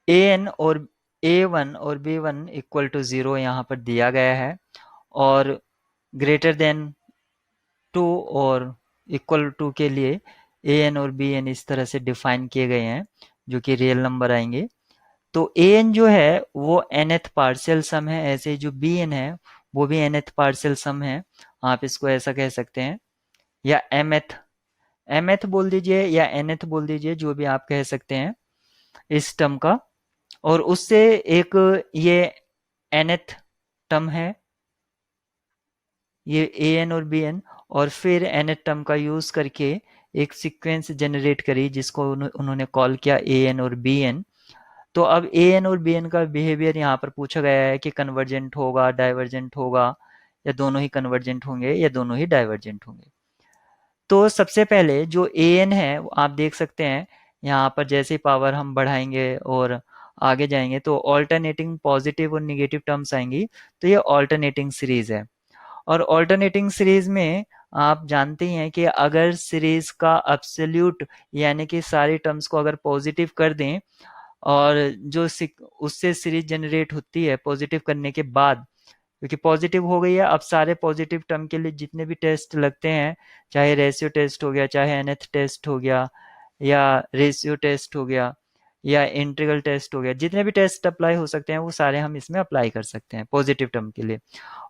A1 और B1 equal to 0 यहाँ पर दिया गया है, और ग्रेटर देन 2 और इक्वल टू के लिए An और Bn इस तरह से डिफाइन किए गए हैं, जो कि रियल नंबर आएंगे। तो An जो है वो nth पार्शियल सम है, ऐसे ही जो Bn है वो भी nth पार्शियल सम है। आप इसको ऐसा कह सकते हैं, या mth बोल दीजिए या nth बोल दीजिए, जो भी आप कह सकते हैं इस टर्म का। और उससे एक ये nth टर्म है, ये An और Bn, और फिर nth टर्म का यूज करके एक सीक्वेंस जनरेट करी जिसको उन्होंने कॉल किया An और Bn। तो अब An और Bn का बिहेवियर यहाँ पर पूछा गया है कि कन्वर्जेंट होगा, डाइवर्जेंट होगा, या दोनों ही कन्वर्जेंट होंगे या दोनों ही डाइवर्जेंट होंगे। तो सबसे पहले जो An है वो आप देख सकते हैं, यहाँ पर जैसे पावर हम बढ़ाएंगे और आगे जाएंगे तो ऑल्टरनेटिंग पॉजिटिव और निगेटिव टर्म्स आएंगी। तो ये ऑल्टरनेटिंग सीरीज है, और ऑल्टरनेटिंग सीरीज में आप जानते ही हैं कि अगर सीरीज का एब्सोल्यूट यानी कि सारी टर्म्स को अगर पॉजिटिव कर दें, और जो उससे सीरीज जनरेट होती है पॉजिटिव करने के बाद, क्योंकि पॉजिटिव हो गई है, अब सारे पॉजिटिव टर्म के लिए जितने भी टेस्ट लगते हैं, चाहे रेशियो टेस्ट हो गया, चाहे nth टेस्ट हो गया, या रेशियो टेस्ट हो गया, या इंटीग्रल टेस्ट हो गया, जितने भी टेस्ट अप्लाई हो सकते हैं वो सारे हम इसमें अप्लाई कर सकते हैं पॉजिटिव टर्म के लिए।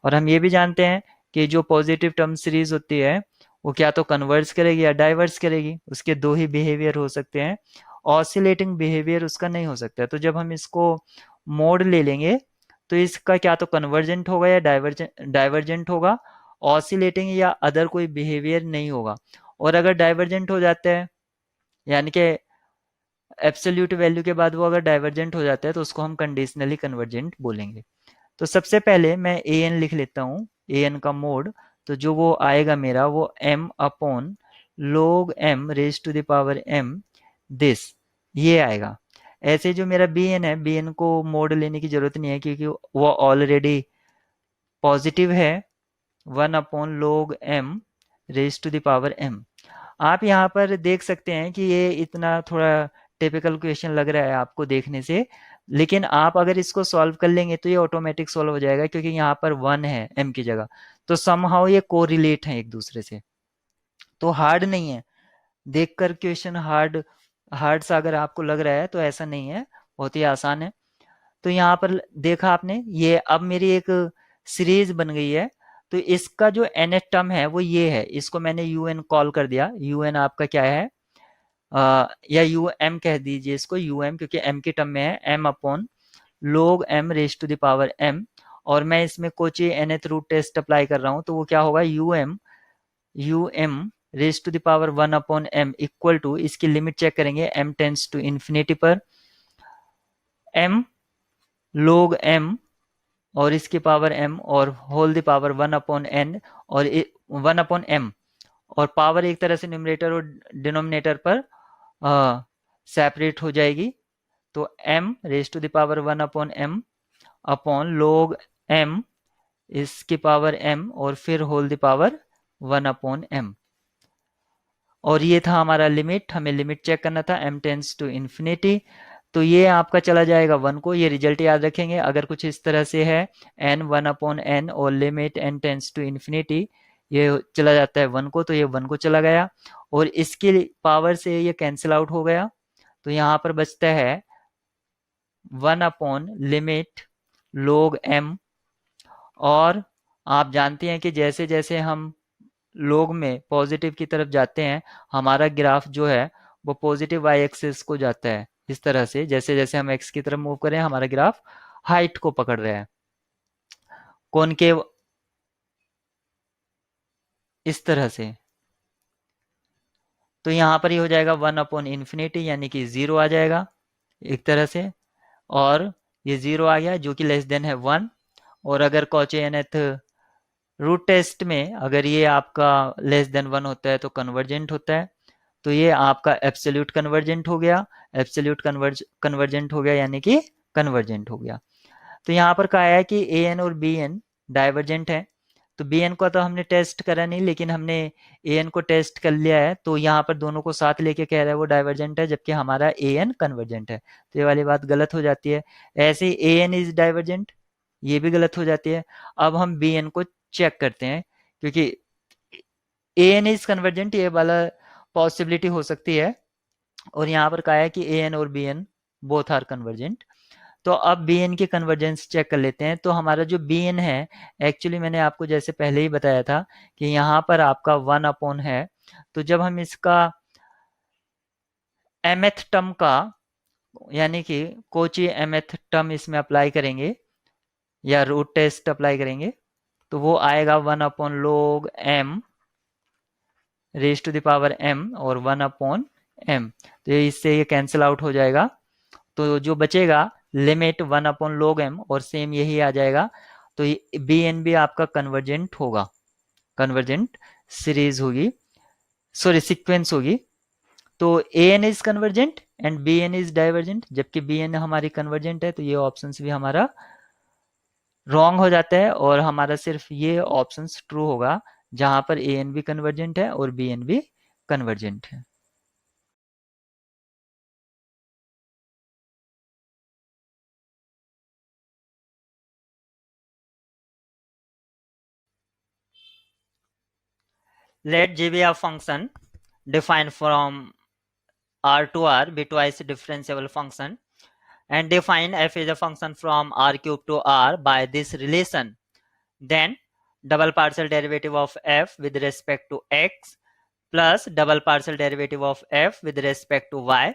और हम ये भी जानते हैं कि जो पॉजिटिव टर्म सीरीज होती है वो क्या तो कन्वर्ज करेगी या डाइवर्स करेगी, उसके दो ही बिहेवियर हो सकते हैं, ऑसिलेटिंग बिहेवियर उसका नहीं हो सकता। तो जब हम इसको मोड ले लेंगे तो इसका क्या तो कन्वर्जेंट होगा या डाइवर्जेंट होगा, ऑसिलेटिंग या अदर कोई बिहेवियर नहीं होगा। और अगर डाइवर्जेंट हो जाता है, यानी कि एब्सोल्यूट वैल्यू के बाद वो अगर डाइवर्जेंट हो जाता है, तो उसको हम कंडीशनली कन्वर्जेंट बोलेंगे। तो सबसे पहले मैं an लिख लेता हूँ, an का मोड। तो जो वो आएगा मेरा वो m upon log m raise to the power m this, ये आएगा। ऐसे जो मेरा bn है, bn को मोड लेने की जरूरत नहीं है क्योंकि वो ऑलरेडी पॉजिटिव है, 1/log m raise to the power m। आप यहाँ पर देख सकते हैं कि ये इतना थोड़ा टिपिकल क्वेश्चन लग रहा है आपको देखने से, लेकिन आप अगर इसको सॉल्व कर लेंगे तो ये ऑटोमेटिक सॉल्व हो जाएगा, क्योंकि यहाँ पर 1 है m की जगह। तो समहाउ ये कोरिलेट है एक दूसरे से, तो हार्ड नहीं है। देखकर क्वेश्चन हार्ड हार्ड सा अगर आपको लग रहा है तो ऐसा नहीं है, बहुत ही आसान है। तो यहाँ पर देखा आपने, ये अब मेरी एक सीरीज बन गई है। तो इसका जो nth टर्म है वो ये है, इसको मैंने un कॉल कर दिया। un आपका क्या है, या um कह दीजिए इसको, um, क्योंकि m की टर्म में है, m upon log m raise to the power m। और मैं इसमें Cauchy nth root test apply कर रहा हूँ, तो वो क्या होगा, um raise to the power 1/m equal to, इसकी लिमिट चेक करेंगे m टेंस टू इन्फिनिटी पर, m log m और इसकी पावर m और होल द पावर 1/n और 1/m, और पावर एक तरह से न्यूमरेटर और डिनोमिनेटर पर सेपरेट हो जाएगी। तो m raise to the power 1/m upon log m इसकी पावर m और फिर होल द पावर 1/m। और ये था हमारा लिमिट, हमें लिमिट चेक करना था m टेंस टू इन्फिनिटी। तो ये आपका चला जाएगा 1 को, ये रिजल्ट याद रखेंगे। अगर कुछ इस तरह से है n 1/n और limit n tends to infinity, ये चला जाता है 1 को, तो ये 1 को चला गया, और इसकी पावर से ये कैंसिल आउट हो गया। तो यहाँ पर बचता है 1/लिमिट log m। और आप जानते हैं कि जैसे जैसे हम लोग में पॉजिटिव की तरफ जाते हैं, हमारा ग्राफ जो है वो पॉजिटिव वाई एक्सिस को जाता है। इस तरह से जैसे जैसे हम एक्स की तरफ मूव करें, हमारा ग्राफ हाइट को पकड़ रहा है, कॉनकेव, इस तरह से। तो यहाँ पर ये हो जाएगा 1/इन्फिनिटी, यानी कि 0 आ जाएगा एक तरह से, और ये 0 आ गया जो कि लेस देन है 1। और अगर कॉची nth रूट टेस्ट में अगर ये आपका लेस देन 1 होता है तो कन्वर्जेंट होता है। तो ये आपका एब्सोल्यूट कन्वर्जेंट हो गया, एब्सोल्यूट कन्वर्जेंट हो गया यानी कि कन्वर्जेंट हो गया। तो यहाँ पर कहा है कि an और bn डाइवर्जेंट है। तो बी एन को तो हमने टेस्ट करा नहीं, लेकिन हमने ए एन को टेस्ट कर लिया है, तो यहाँ पर दोनों को साथ लेके कह रहा है वो डाइवर्जेंट है, जबकि हमारा ए एन कन्वर्जेंट है, तो ये वाली बात गलत हो जाती है। ऐसे ही ए एन इज डाइवर्जेंट, ये भी गलत हो जाती है। अब हम बी एन को चेक करते हैं, क्योंकि ए एन इज कन्वर्जेंट ये वाला पॉसिबिलिटी हो सकती है, और यहाँ पर कहा है कि ए एन और B N both are convergent. तो अब बी एन की कन्वर्जेंस चेक कर लेते हैं। तो हमारा जो बी एन है, एक्चुअली मैंने आपको जैसे पहले ही बताया था कि यहाँ पर आपका 1 है, तो जब हम इसका mth टर्म का, यानी कि कोची mth टर्म इसमें अप्लाई करेंगे या रूट टेस्ट अप्लाई करेंगे, तो वो आएगा 1/log m raise to the power m और 1/m, तो इससे ये कैंसिल आउट हो जाएगा। तो जो बचेगा लिमिट 1/log m, और सेम यही आ जाएगा। तो बी एन भी आपका कन्वर्जेंट होगा, कन्वर्जेंट सीरीज होगी, सॉरी सीक्वेंस होगी। तो a N is convergent and b n is divergent, जबकि बी एन हमारी कन्वर्जेंट है, तो ये ऑप्शन भी हमारा रॉन्ग हो जाता है, और हमारा सिर्फ ये ऑप्शन ट्रू होगा जहां पर ए एन भी कन्वर्जेंट है और बी एन भी कन्वर्जेंट है। Let G be a function defined from R to R bitwise differentiable function, and define f is a function from R cube to R by this relation. Then double partial derivative of f with respect to x plus double partial derivative of f with respect to y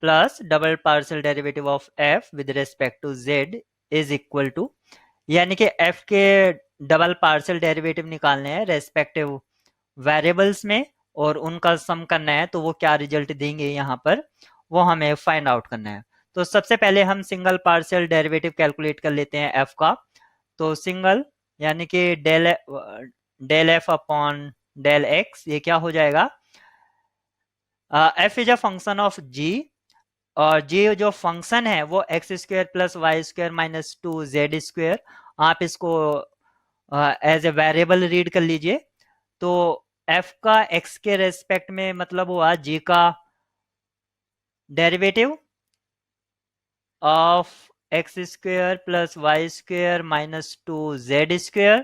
plus double partial derivative of f with respect to z is equal to, यानी कि f के double partial derivative निकालने हैं respective variables में और उनका सम करना है, तो वो क्या रिजल्ट देंगे यहाँ पर वो हमें फाइंड आउट करना है। तो सबसे पहले हम सिंगल पार्शियल डेरिवेटिव कैलकुलेट कर लेते हैं f का। तो सिंगल यानी कि del F upon del X, ये क्या हो जाएगा, f is a function of g, और g जो फंक्शन है वो X square plus Y square minus 2z², आप इसको एज ए वेरिएबल रीड कर लीजिए। तो f का x के रेस्पेक्ट में मतलब हुआ g का derivative of x square plus Y square minus 2z²।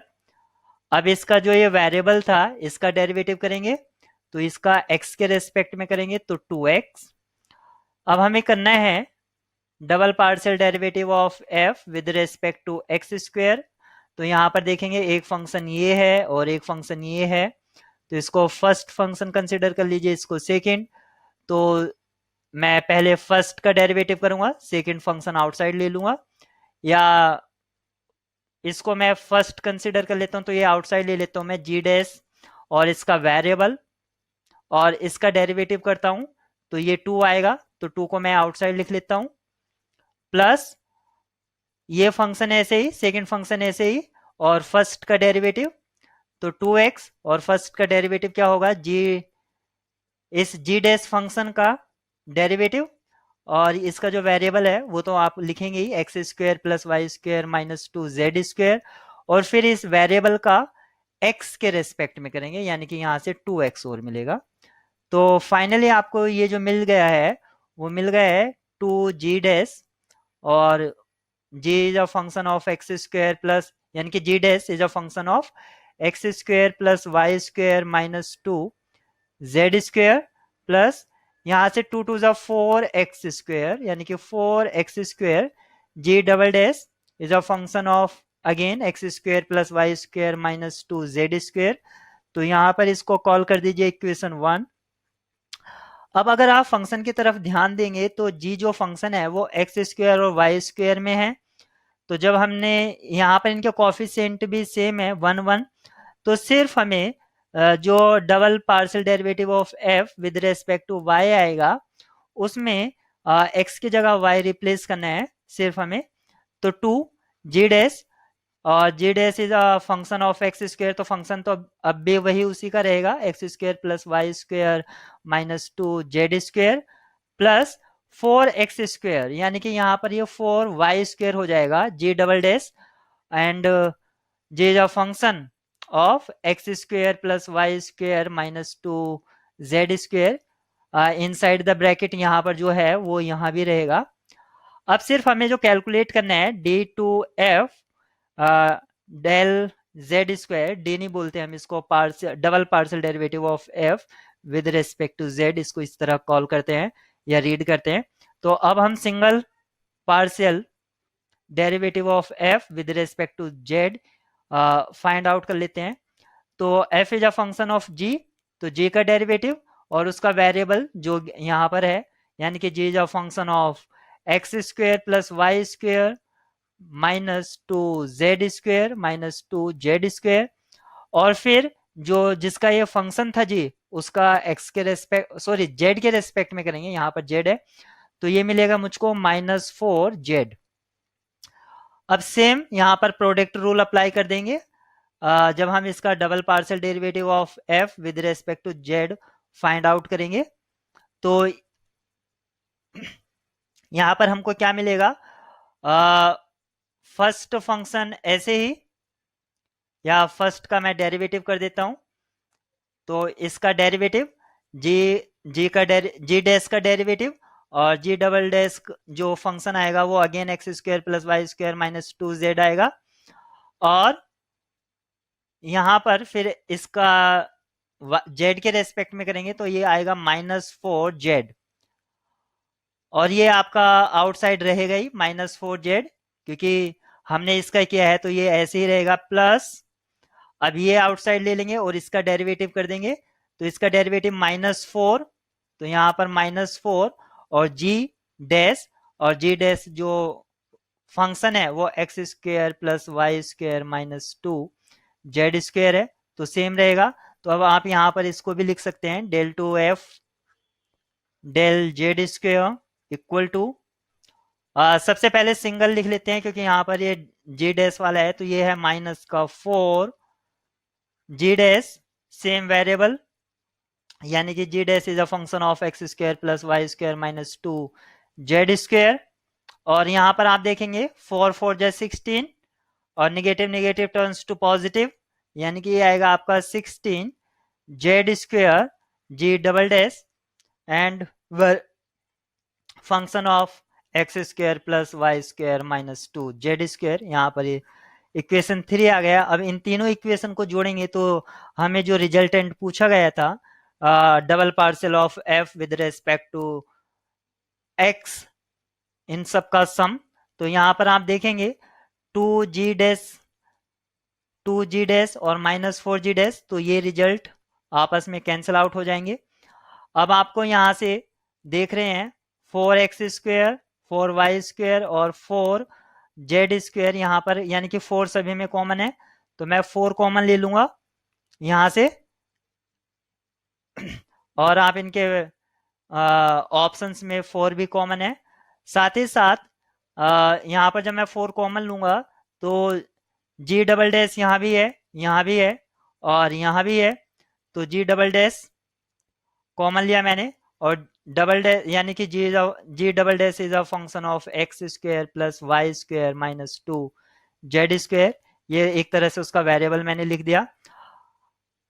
अब इसका जो ये वेरिएबल था इसका डेरिवेटिव करेंगे, तो इसका x के रेस्पेक्ट में करेंगे तो 2x। अब हमें करना है double partial derivative of f with respect to X square. तो यहाँ पर देखेंगे एक फंक्शन ये है और एक फंक्शन ये है, तो इसको फर्स्ट फंक्शन कंसिडर कर लीजिए, इसको सेकंड। तो मैं पहले फर्स्ट का डेरिवेटिव करूंगा, सेकंड फंक्शन आउटसाइड ले लूंगा, या इसको मैं फर्स्ट कंसिडर कर लेता हूं, तो ये आउटसाइड ले लेता हूं मैं जी डैश और इसका वेरिएबल, और इसका डेरिवेटिव करता हूं तो ये 2 आएगा, तो 2 को मैं आउटसाइड लिख लेता हूं, प्लस ये फंक्शन ऐसे ही, सेकंड फंक्शन ऐसे ही, और फर्स्ट का डेरिवेटिव तो 2x, और फर्स्ट का डेरिवेटिव क्या होगा जी, इस जी डैश फंक्शन का डेरिवेटिव, और इसका जो वेरिएबल है वो तो आप लिखेंगे ही x square plus Y square minus 2z², और फिर इस वेरिएबल का x के रेस्पेक्ट में करेंगे, यानी कि यहाँ से 2x और मिलेगा। तो फाइनली आपको ये जो मिल गया है वो मिल गया है 2g डैश, और g is a function of x square plus, यानी कि g dash is a function of x square plus Y square minus 2z², plus यहाँ से 2 टू 4x², यानी कि 4x², g double dash is a function of again X square plus Y square minus 2z²। तो यहाँ पर इसको call कर दीजिए इक्वेशन 1। अब अगर आप फंक्शन की तरफ ध्यान देंगे तो g जो फंक्शन है वो एक्स स्क्वायर और वाई स्क्वायर में है, तो जब हमने यहाँ पर इनके कोफिशिएंट भी सेम है 1 1, तो सिर्फ हमें जो double partial derivative of f with respect to y आएगा उसमें x की जगह y रिप्लेस करना है सिर्फ हमें, तो 2 g डैश, और g dash is a function of x square, तो फंक्शन तो अब भी वही उसी का रहेगा x square plus Y square minus 2z², plus 4x², यानी कि यहाँ पर ये 4y² हो जाएगा g double dash, and J is a function of x square plus Y square minus two Z square, inside the bracket यहाँ पर जो है वो यहाँ भी रहेगा। अब सिर्फ हमें जो कैलकुलेट करना है D two F del Z square, D नहीं बोलते हम इसको, partial double partial derivative of F with respect to Z, इसको इस तरह कॉल करते हैं या रीड करते हैं। तो अब हम single partial derivative of F with respect to Z find out कर लेते हैं। तो F is a function of G, तो जी का डेरिवेटिव और उसका वेरिएबल जो यहाँ पर है, यानी कि g is a function of x square plus Y square minus two Z square minus two Z square, और फिर जो जिसका ये फंक्शन था जी उसका एक्स के रेस्पेक्ट, सॉरी जेड के रेस्पेक्ट में करेंगे, यहाँ पर जेड है, तो ये मिलेगा मुझको -4z। अब सेम यहाँ पर प्रोडक्ट रूल अप्लाई कर देंगे। जब हम इसका double partial derivative of F with respect to Z find out करेंगे, तो यहाँ पर हमको क्या मिलेगा, फर्स्ट फंक्शन ऐसे ही, या फर्स्ट का मैं डेरिवेटिव कर देता हूं, तो इसका डेरिवेटिव जी, जी डैश का डेरिवेटिव और जी डबल डैश जो फंक्शन आएगा वो again X square plus Y square minus two Z आएगा, और यहाँ पर फिर इसका जेड के रेस्पेक्ट में करेंगे तो ये आएगा -4z, और ये आपका आउटसाइड रहेगा ही -4z, क्योंकि हमने इसका किया है तो ये ऐसे ही रहेगा, प्लस अब ये आउटसाइड ले लेंगे और इसका डेरिवेटिव कर देंगे, तो इसका डेरिवेटिव -4, तो यहाँ पर -4 और जी डैश जो फंक्शन है वो X square plus Y square minus two Z square है, तो सेम रहेगा। तो अब आप यहाँ पर इसको भी लिख सकते हैं del two F del Z square equal to, सबसे पहले सिंगल लिख लेते हैं क्योंकि यहाँ पर ये जी डैश वाला है, तो ये है -4 जी डैश सेम वेरिएबल, यानी कि g dash is a function of x square plus Y square minus two Z square, और यहाँ पर आप देखेंगे 4 4 जा 16 और negative negative turns to positive, यानी कि ये आएगा आपका 16 Z square G double dash and function of x square plus Y square minus two Z square. यहाँ पर ये इक्वेशन 3 आ गया। अब इन तीनों इक्वेशन को जोड़ेंगे तो हमें जो रिजल्टेंट पूछा गया था double partial of F with respect to x, इन सब का सम, तो यहाँ पर आप देखेंगे 2g डैश और -4g डैश, तो ये रिजल्ट आपस में कैंसिल आउट हो जाएंगे। अब आपको यहाँ से देख रहे हैं 4x स्क्वेयर 4y स्क्वेयर और 4z स्क्वेयर यहाँ पर, यानी कि 4 सभी में कॉमन है, तो मैं 4 कॉमन ले लूंगा यहाँ से, और आप इनके ऑप्शंस में 4 भी कॉमन है। साथ ही साथ यहाँ पर जब मैं 4 कॉमन लूंगा तो जी डबल डैश यहाँ भी है, यहाँ भी है और यहाँ भी है, तो जी डबल डैश कॉमन लिया मैंने, और डबल डैश यानी कि g double dash is a function of x square plus Y square minus two Z square, ये एक तरह से उसका वेरिएबल मैंने लिख दिया।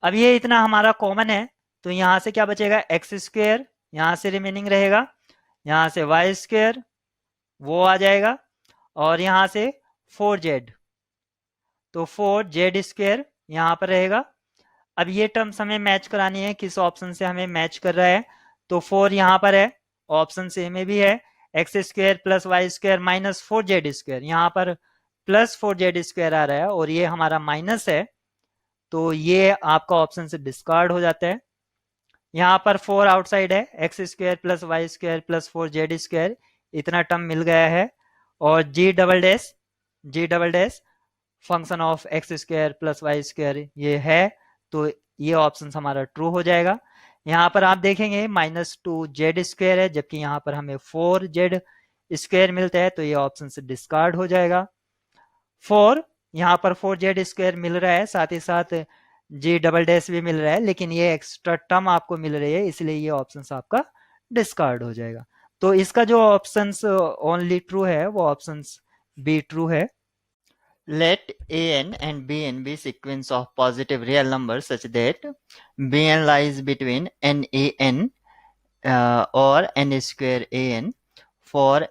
अब ये इतना हमारा कॉमन है, तो यहाँ से क्या बचेगा, एक्स स्क्वायर यहाँ से रिमेनिंग रहेगा, यहाँ से वाई स्क्वायर वो आ जाएगा, और यहाँ से 4z, तो 4z स्क्वायर यहाँ पर रहेगा। अब ये टर्म्स हमें मैच करानी है, किस ऑप्शन से हमें मैच कर रहा है, तो 4 यहाँ पर है, ऑप्शन से में भी है, x square plus Y square minus 4z square, यहाँ पर प्लस 4z स्क्वायर आ रहा है और ये हमारा माइनस है, तो ये आपका ऑप्शन से डिस्कार्ड हो जाता है। यहाँ पर 4 आउटसाइड है, x square plus Y square plus 4z square, इतना टर्म मिल गया है, और जी double dash function of x square plus Y square ये है, तो ये ऑप्शन हमारा ट्रू हो जाएगा। यहाँ पर आप देखेंगे -2z स्क्वायर है, जबकि यहाँ पर हमें 4z स्क्वायर मिलता है, तो ये ऑप्शन से डिस्कार्ड हो जाएगा। 4 यहाँ पर 4z स्क्वायर मिल रहा है, साथ ही साथ जी डबल डैश भी मिल रहा है, लेकिन ये एक्स्ट्रा टर्म आपको मिल रही है, इसलिए ये ऑप्शन आपका डिस्कार्ड हो जाएगा। तो इसका जो ऑप्शन ओनली ट्रू है वो ऑप्शन बी ट्रू है। let an and bn be sequence of positive real numbers such that bn lies between nan or n square an for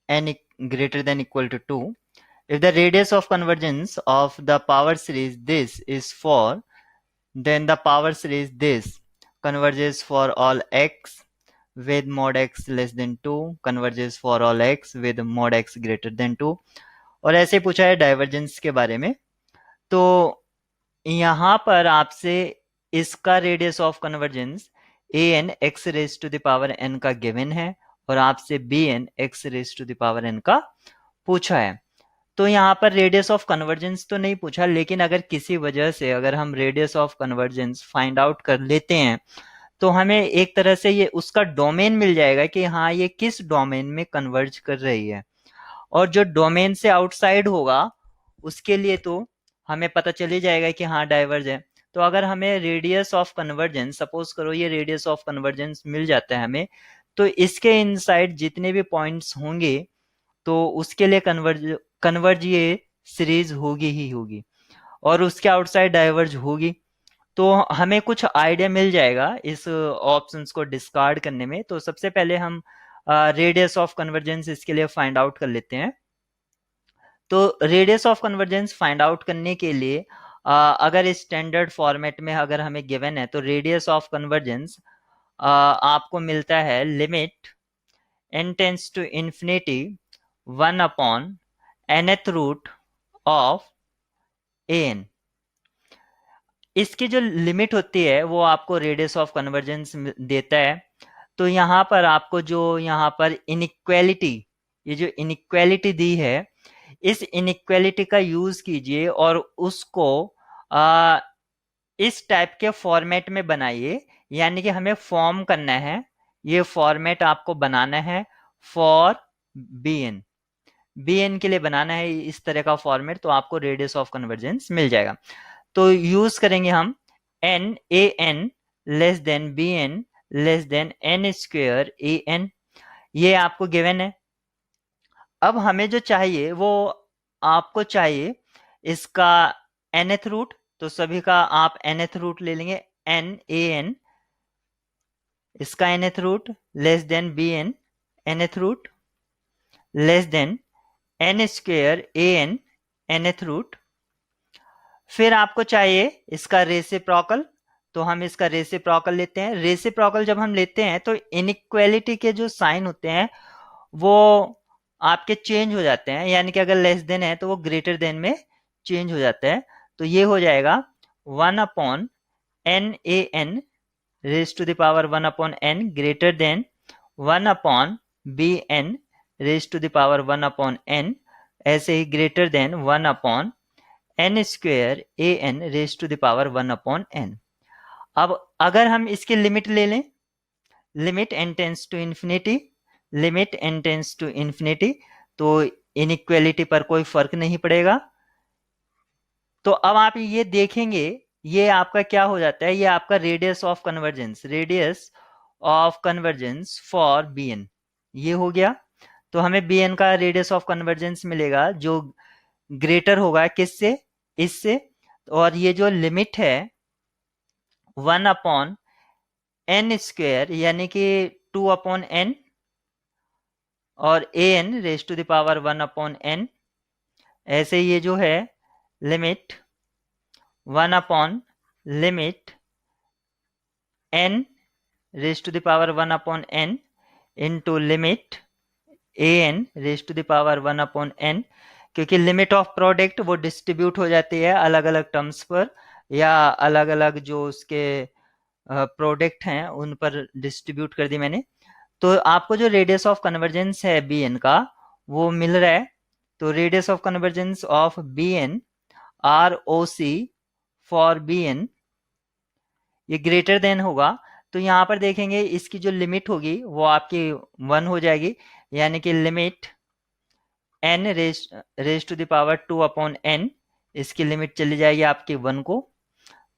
n greater than equal to 2. If the radius of convergence of the power series this is 4, then the power series this converges for all x with mod x less than 2, converges for all x with mod x greater than 2. और ऐसे पूछा है divergence के बारे में, तो यहाँ पर आपसे इसका radius of convergence A N X raise to the power N का गिवन है और आपसे B N X raise to the power N का पूछा है। तो यहाँ पर रेडियस ऑफ कन्वर्जेंस तो नहीं पूछा, लेकिन अगर किसी वजह से अगर हम radius of convergence find out कर लेते हैं तो हमें एक तरह से ये उसका डोमेन मिल जाएगा कि हाँ ये किस डोमेन में कन्वर्ज कर रही है, और जो डोमेन से आउटसाइड होगा उसके लिए तो हमें पता चल जाएगा कि हाँ डाइवर्ज है। तो अगर हमें रेडियस ऑफ कन्वर्जेंस, सपोज करो ये रेडियस ऑफ कन्वर्जेंस मिल जाता है हमें, तो इसके इनसाइड जितने भी पॉइंट्स होंगे तो उसके लिए कन्वर्ज ये सीरीज होगी ही होगी और उसके आउटसाइड डाइवर्ज होगी। तो हमें कुछ आइडिया मिल जाएगा इस ऑप्शंस को डिस्कार्ड करने में। तो सबसे पहले हम रेडियस ऑफ कन्वर्जेंस इसके लिए फाइंड आउट कर लेते हैं। तो radius of convergence find out करने के लिए अगर स्टैंडर्ड फॉर्मेट में अगर हमें गिवन है तो रेडियस ऑफ कन्वर्जेंस आपको मिलता है limit n tends to infinity 1 upon nth root of an। इसकी जो लिमिट होती है वो आपको रेडियस ऑफ कन्वर्जेंस देता है। तो यहाँ पर आपको जो यहाँ पर इनइक्वालिटी, ये जो इनइक्वालिटी दी है, इस इनइक्वालिटी का यूज कीजिए और उसको इस टाइप के फॉर्मेट में बनाइए, यानी कि हमें फॉर्म करना है, ये फॉर्मेट आपको बनाना है फॉर bn, bn के लिए बनाना है इस तरह का फॉर्मेट, तो आपको रेडियस ऑफ कन्वर्जेंस मिल जाएगा। तो यूज करेंगे हम n a n less than B N less than n square A N, ये आपको गिवन है। अब हमें जो चाहिए वो आपको चाहिए इसका nth रूट, तो सभी का आप nth रूट ले लेंगे n a n, इसका nth root less than B n nth root less than n square ए एन nth रूट। फिर आपको चाहिए इसका रेसिप्रोकल, तो हम इसका रेसिप्रोकल लेते हैं। रेसिप्रोकल जब हम लेते हैं तो इनइक्वालिटी के जो साइन होते हैं वो आपके चेंज हो जाते हैं, यानी कि अगर लेस देन है तो वो ग्रेटर देन में चेंज हो जाता है। तो ये हो जाएगा 1 upon n a n raise to the power 1 upon n greater than 1 upon b n raise to the power 1 upon n, ऐसे ही greater than 1 upon n square A n raise to the power 1 upon n. अब अगर हम इसकी limit ले लें, limit n tends to infinity, limit n tends to infinity, तो inequality पर कोई फर्क नहीं पड़ेगा। तो अब आप ये देखेंगे ये आपका क्या हो जाता है, ये आपका radius of convergence, radius of convergence for bn ये हो गया। तो हमें bn का रेडियस ऑफ कन्वर्जेंस मिलेगा जो ग्रेटर होगा किससे, इससे। और ये जो लिमिट है 1 अपॉन एन स्क्वेयर यानी कि 2 अपॉन एन और a n raise to the power 1 upon n, ऐसे ये जो है limit 1 upon limit n raise to the power 1 upon n into limit a n raise to the power 1 upon n, क्योंकि limit of product वो distribute हो जाती है अलग अलग टर्म्स पर या अलग अलग जो उसके प्रोडक्ट हैं उन पर डिस्ट्रीब्यूट कर दी मैंने। तो आपको जो रेडियस ऑफ कन्वर्जेंस है बी एन का वो मिल रहा है। तो radius of convergence of B N R O C for B N ये ग्रेटर देन होगा। तो यहाँ पर देखेंगे इसकी जो लिमिट होगी वो आपकी 1 हो जाएगी, यानी कि limit n raise to the power 2 upon n, इसकी लिमिट चली जाएगी आपकी 1 को।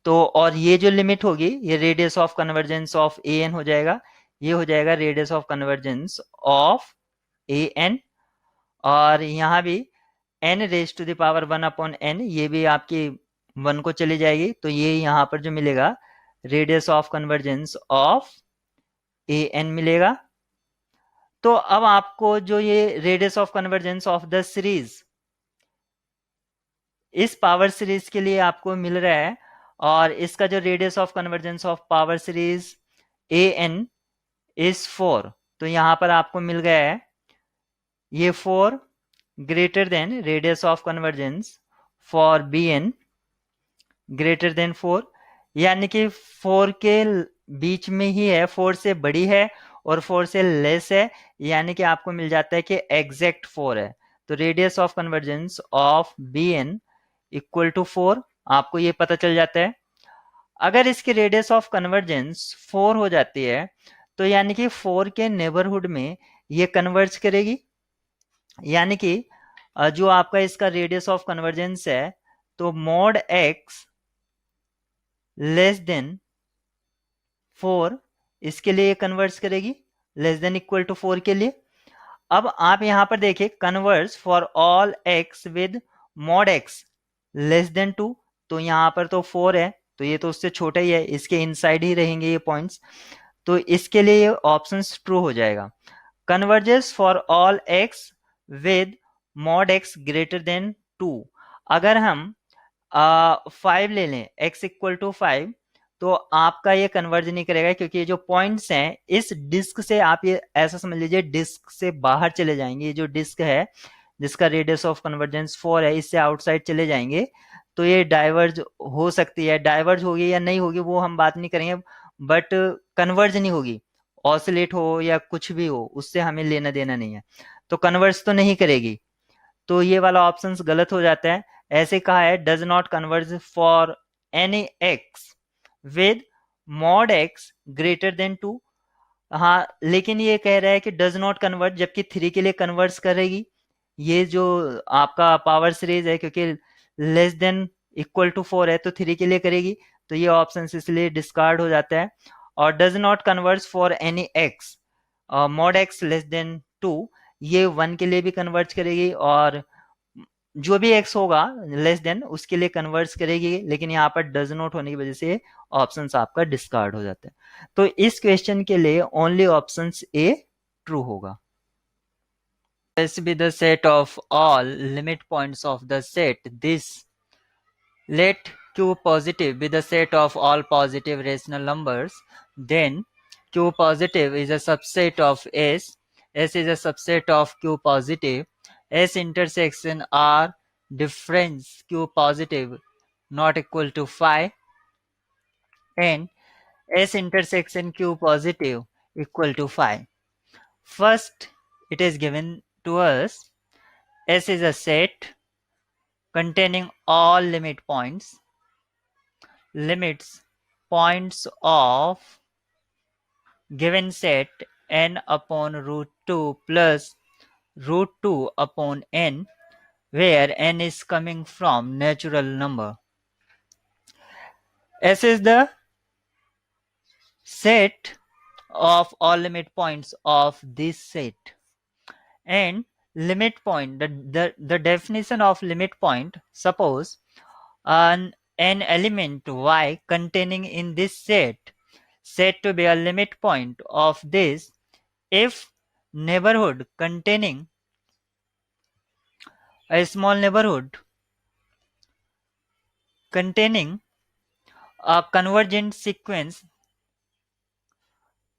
तो और ये जो लिमिट होगी ये radius of convergence of A N हो जाएगा, ये हो जाएगा radius of convergence of A N. और यहाँ भी n raise to the power 1/n, ये भी आपकी 1 को चली जाएगी, तो ये यहाँ पर जो मिलेगा radius of convergence of A N मिलेगा। तो अब आपको जो ये radius of convergence of the series इस पावर सीरीज के लिए आपको मिल रहा है, और इसका जो radius of convergence of power series A N is 4, तो यहां पर आपको मिल गया है ये 4 greater than radius of convergence for B N greater than 4, यानी कि 4 के बीच में ही है, 4 से बड़ी है और 4 से लेस है, यानी कि आपको मिल जाता है कि एग्जैक्ट 4 है। तो radius of convergence of B N equal to 4, आपको ये पता चल जाता है। अगर इसकी रेडियस ऑफ कन्वर्जेंस 4 हो जाती है, तो यानी कि 4 के नेबरहुड में ये कन्वर्ज करेगी, यानी कि जो आपका इसका रेडियस ऑफ कन्वर्जेंस है, तो मॉड एक्स लेस देन 4 इसके लिए कन्वर्स करेगी, लेस देन इक्वल टू 4 के लिए। अब आप यहां पर देखिए converse for all x with mod x less than 2, तो यहां पर तो 4 है, तो ये तो उससे छोटा ही है, इसके इनसाइड ही रहेंगे ये पॉइंट्स, तो इसके लिए ये ऑप्शन ट्रू हो जाएगा। Converges for all x with mod x greater than 2, अगर हम 5 ले लें, x इक्वल टू 5, तो आपका ये कन्वर्ज नहीं करेगा, क्योंकि ये जो पॉइंट्स हैं इस डिस्क से, आप ये ऐसा समझ लीजिए डिस्क से बाहर चले जाएंगे, ये जो डिस्क है जिसका रेडियस ऑफ कन्वर्जेंस 4 है, इससे आउटसाइड चले जाएंगे, तो ये डाइवर्ज हो सकती है, डाइवर्ज होगी या नहीं होगी वो हम बात नहीं करेंगे, बट कन्वर्ज नहीं होगी, ऑसिलेट हो या कुछ भी हो उससे हमें लेना देना नहीं है, तो कन्वर्ज तो नहीं करेगी, तो ये वाला ऑप्शन गलत हो जाता है। ऐसे कहा है does not converge for any x with mod x greater than 2, हाँ लेकिन ये कह रहा है कि डज नॉट कन्वर्ट, जबकि 3 के लिए कन्वर्ट करेगी, ये जो आपका पावर सीरीज है, क्योंकि लेस देन इक्वल टू 4 है तो 3 के लिए करेगी, तो ये ऑप्शन इसलिए डिस्कार्ड हो जाता है। और does not convert for any x mod x less than 2, ये 1 के लिए भी कन्वर्ट करेगी, और जो भी एक्स होगा लेस देन उसके लिए कन्वर्ट करेगी, लेकिन यहाँ पर डज नॉट होने की वजह से ऑप्शंस आपका डिस्कार्ड हो जाता है। तो इस क्वेश्चन के लिए ओनली ऑप्शंस ए ट्रू होगा। This be the set of all limit points of the set. This let Q positive be the set of all positive rational numbers. Then Q positive is a subset of S. S is a subset of Q positive. S intersection R difference Q positive not equal to phi, and S intersection Q positive equal to phi. First, it is given to us S is a set containing all limits points of given set n upon root 2 plus root 2 upon n, where n is coming from natural number. S is the set of all limit points of this set. And limit point, the definition of limit point, suppose an element y containing in this set said to be a limit point of this if neighborhood containing a small neighborhood containing a convergent sequence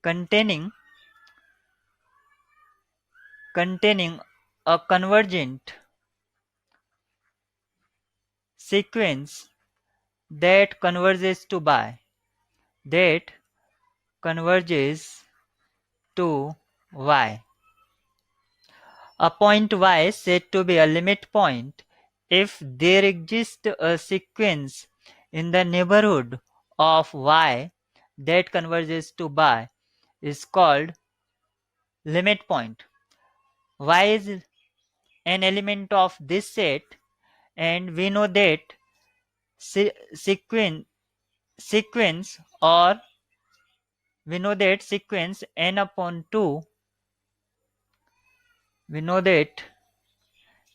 containing a convergent sequence that converges to y. A point y said to be a limit point if there exists a sequence in the neighborhood of y that converges to y is called limit point. Y is an element of this set, and we know that sequence or we know that sequence n upon 2, we know that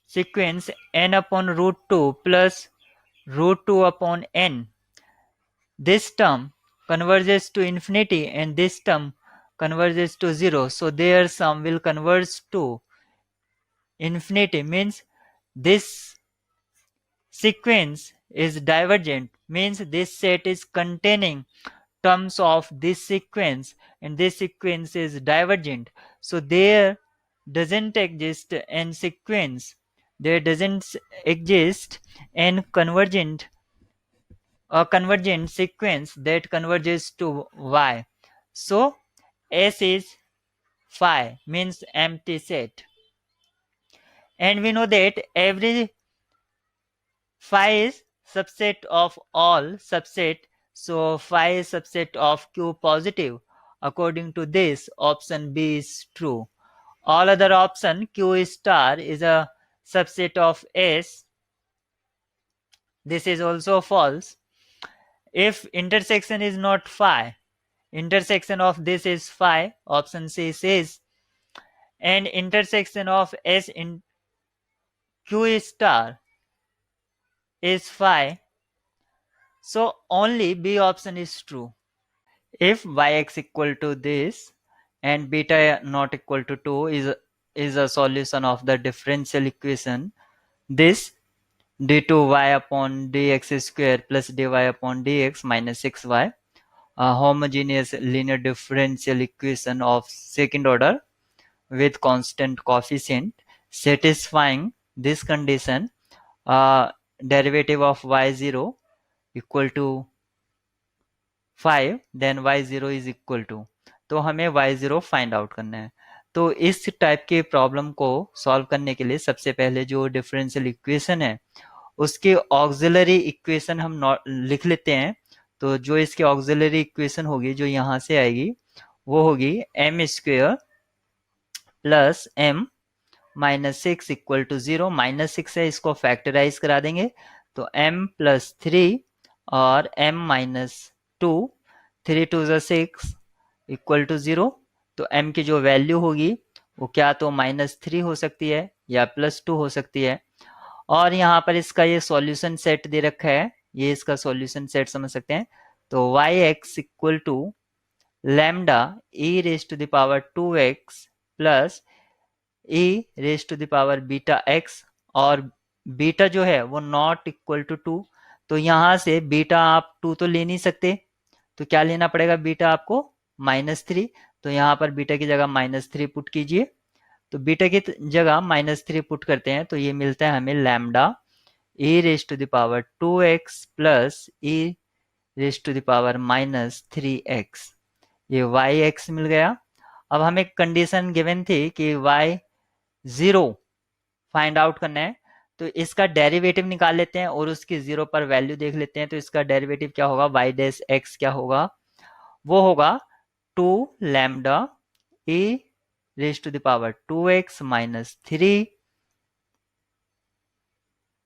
sequence n upon root 2 plus root 2 upon n. This term converges to infinity and this term converges to 0. So their sum will converge to infinity, means this sequence is divergent, means this set is containing terms of this sequence and this sequence is divergent. So there doesn't exist an sequence, there doesn't exist an convergent sequence that converges to y. So S is phi, means empty set. And we know that every phi is subset of all subset. So phi is subset of Q positive. According to this, option B is true. All other option, Q star is a subset of S. This is also false. If intersection is not phi, intersection of this is phi, option C says, and intersection of S in Q star is phi, so only B option is true. If yx equal to this and beta not equal to 2 is a solution of the differential equation, this d2y upon dx square plus dy upon dx minus 6y, a homogeneous linear differential equation of second order with constant coefficient, satisfying this condition, derivative of y0 equal to 5, then y0 is equal to, तो हमें y0 find out करना है। तो इस type के problem को solve करने के लिए सबसे पहले जो डिफरेंशियल इक्वेशन है उसके ऑक्सिलरी इक्वेशन हम लिख लेते हैं। तो जो इसकी ऑक्सिलरी इक्वेशन होगी जो यहाँ से आएगी वो होगी M square plus M minus 6 equal to 0। Minus 6 है, इसको फैक्टराइज करा देंगे तो m प्लस 3 और m minus 2, 3 to 6 equal to 0। तो m की जो वैल्यू होगी वो क्या तो माइनस 3 हो सकती है या प्लस 2 हो सकती है। और यहाँ पर इसका ये सॉल्यूशन सेट दे रखा है, ये इसका सॉल्यूशन सेट समझ सकते हैं। तो yx equal to lambda e raise to the power 2x plus e raise to the power beta x, और बीटा जो है वो नॉट इक्वल टू 2। तो यहाँ से बीटा आप 2 तो ले नहीं सकते, तो क्या लेना पड़ेगा बीटा आपको -3। तो यहाँ पर बीटा की जगह -3 पुट कीजिए। तो बीटा की जगह -3 पुट करते हैं तो ये मिलता है हमें lambda e raise to the power 2x plus e raise to the power -3x, ये yx मिल गया। अब हमें कंडीशन गिवन थी कि y0 फाइंड आउट करना है, तो इसका डेरिवेटिव निकाल लेते हैं और उसकी 0 पर वैल्यू देख लेते हैं। तो इसका डेरिवेटिव क्या होगा, y डैश x क्या होगा, वो होगा 2 lambda e raise to the power 2x minus 3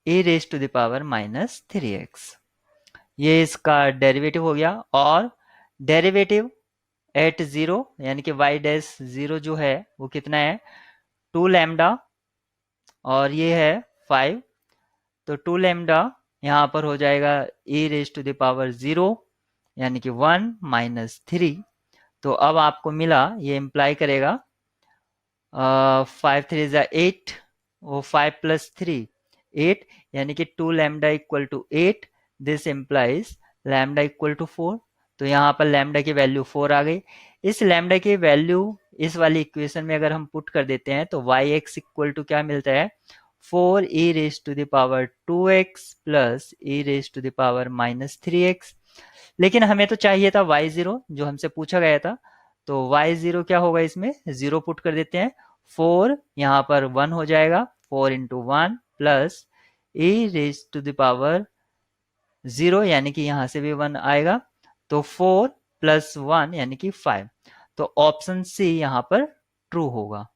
e raise to the power -3x, ये इसका डेरिवेटिव हो गया। और डेरिवेटिव एट 0 यानी कि y डैश 0 जो है वो कितना है 2 लैम्डा और ये है 5, तो 2 लैम्डा यहाँ पर हो जाएगा e raise to the power 0 यानी कि 1 माइनस 3। तो अब आपको मिला, ये इम्प्लाई करेगा 5 3 ज़ा 8, वो 5 प्लस 3 8 यानी कि 2 lambda equal to 8, this implies lambda equal to 4। तो यहाँ पर लैम्डा की वैल्यू 4 आ गई। इस लैम्डा की वैल्यू इस वाली इक्वेशन में अगर हम पुट कर देते हैं तो yx इक्वल टू क्या मिलता है 4 e raise to the power 2x plus e raise to the power -3x। लेकिन हमें तो चाहिए था y0 जो हमसे पूछा गया था, तो y0 क्या होगा, इसमें 0 पुट कर देते हैं, 4 यहाँ पर 1 हो जाएगा, 4 into 1 plus e raise to the power 0 यानी कि यहाँ से भी 1 आएगा, तो 4 प्लस 1 यानी कि 5। तो ऑप्शन सी यहाँ पर ट्रू होगा।